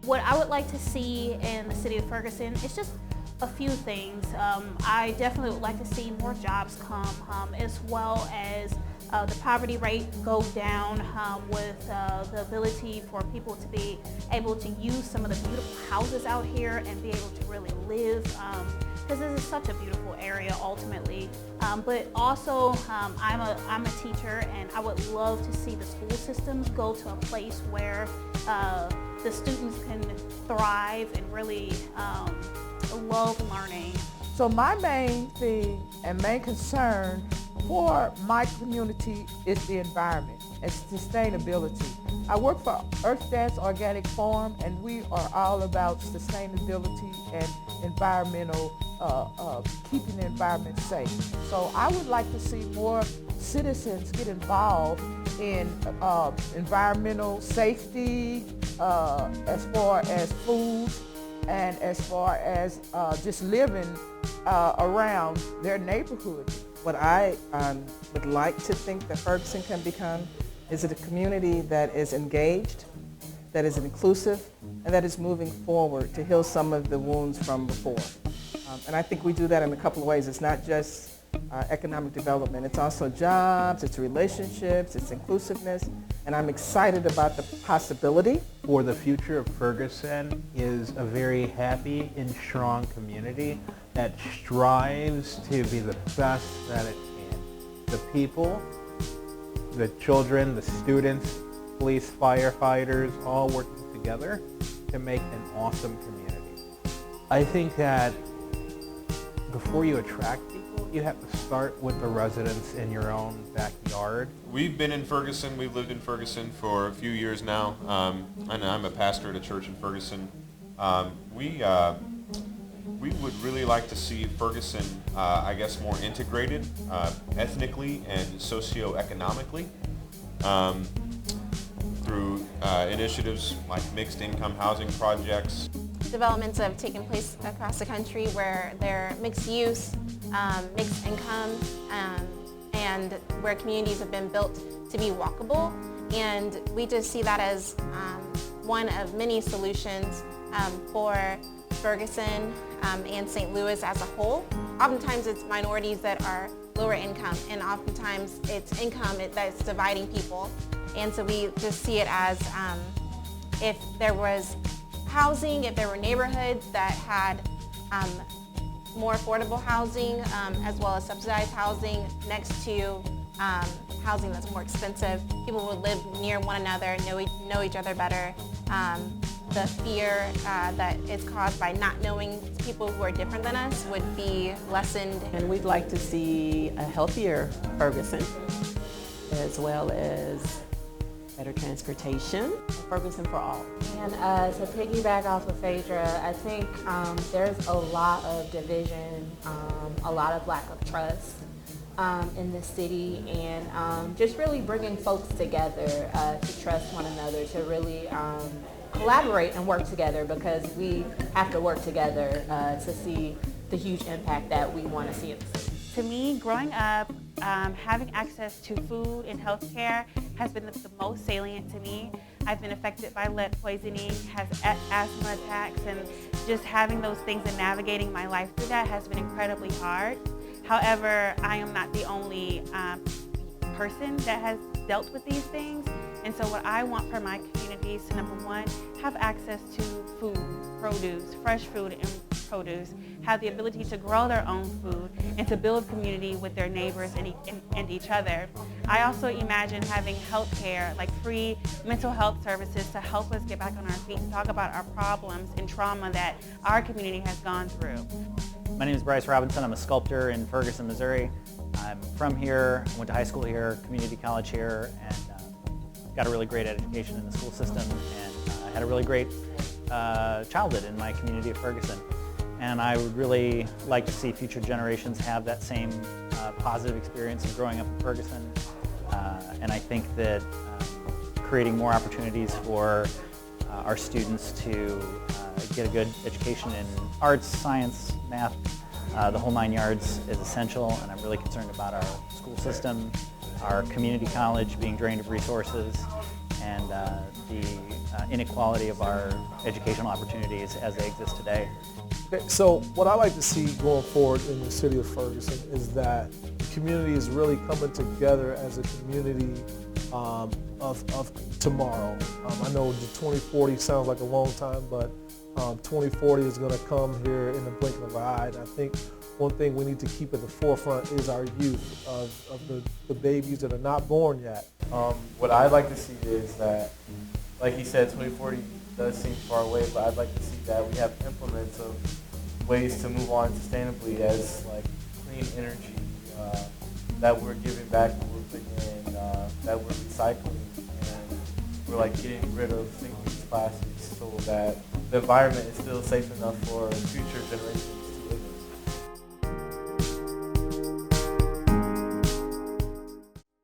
What I would like to see in the city of Ferguson is just a few things. I definitely would like to see more jobs come, as well as the poverty rate go down, with the ability for people to be able to use some of the beautiful houses out here and be able to really live, because this is such a beautiful area ultimately. But also, I'm a teacher, and I would love to see the school systems go to a place where the students can thrive and really love learning. So my main thing and main concern for my community is the environment and sustainability. I work for Earth Dance Organic Farm, and we are all about sustainability and environmental, keeping the environment safe. So I would like to see more citizens get involved in environmental safety, as far as food, and as far as just living around their neighborhood. What I would like to think that Ferguson can become is a community that is engaged, that is inclusive, and that is moving forward to heal some of the wounds from before. And I think we do that in a couple of ways. It's not just economic development, it's also jobs, it's relationships, it's inclusiveness, and I'm excited about the possibility. For the future of Ferguson is a very happy and strong community that strives to be the best that it can. The people, the children, the students, police, firefighters, all working together to make an awesome community. I think that before you attract people, you have to start with the residents in your own backyard. We've been in Ferguson, we've lived in Ferguson for a few years now, and I'm a pastor at a church in Ferguson. We would really like to see Ferguson, I guess, more integrated ethnically and socioeconomically through initiatives like mixed income housing projects. Developments have taken place across the country where they're mixed use, mixed income, and where communities have been built to be walkable. And we just see that as one of many solutions for Ferguson and St. Louis as a whole. Oftentimes it's minorities that are lower income, and oftentimes it's income that's dividing people. And so we just see it as if there was housing, if there were neighborhoods that had more affordable housing as well as subsidized housing next to housing that's more expensive, people would live near one another, know each other better. The fear that is caused by not knowing people who are different than us would be lessened. And we'd like to see a healthier Ferguson, as well as better transportation. Ferguson for all. And to piggyback off of Phaedra, I think there's a lot of division, a lot of lack of trust in the city, and just really bringing folks together to trust one another, to really collaborate and work together, because we have to work together to see the huge impact that we want to see in the city. To me, growing up, having access to food and health care has been the most salient to me. I've been affected by lead poisoning, has asthma attacks, and just having those things and navigating my life through that has been incredibly hard. However, I am not the only person that has dealt with these things. And so what I want for my community is to, number one, have access to food, produce, fresh food and produce, have the ability to grow their own food, and to build community with their neighbors and each other. I also imagine having health care, like free mental health services, to help us get back on our feet and talk about our problems and trauma that our community has gone through. My name is Bryce Robinson. I'm a sculptor in Ferguson, Missouri. I'm from here, went to high school here, community college here, and got a really great education in the school system, and had a really great childhood in my community of Ferguson. And I would really like to see future generations have that same positive experience of growing up in Ferguson. And I think that creating more opportunities for our students to get a good education in arts, science, math, the whole 9 yards is essential, and I'm really concerned about our school system, our community college being drained of resources, and the inequality of our educational opportunities as they exist today. Okay, so what I like to see going forward in the city of Ferguson is that the community is really coming together as a community of tomorrow. I know the 2040 sounds like a long time, but 2040 is going to come here in the blink of an eye. And I think one thing we need to keep at the forefront is our youth, of the babies that are not born yet. What I'd like to see is that, like he said, 2040 does seem far away, but I'd like to see that we have implements of ways to move on sustainably, as like clean energy, that we're giving back what we're putting in, that we're recycling, and we're like getting rid of single-use plastics so that the environment is still safe enough for future generations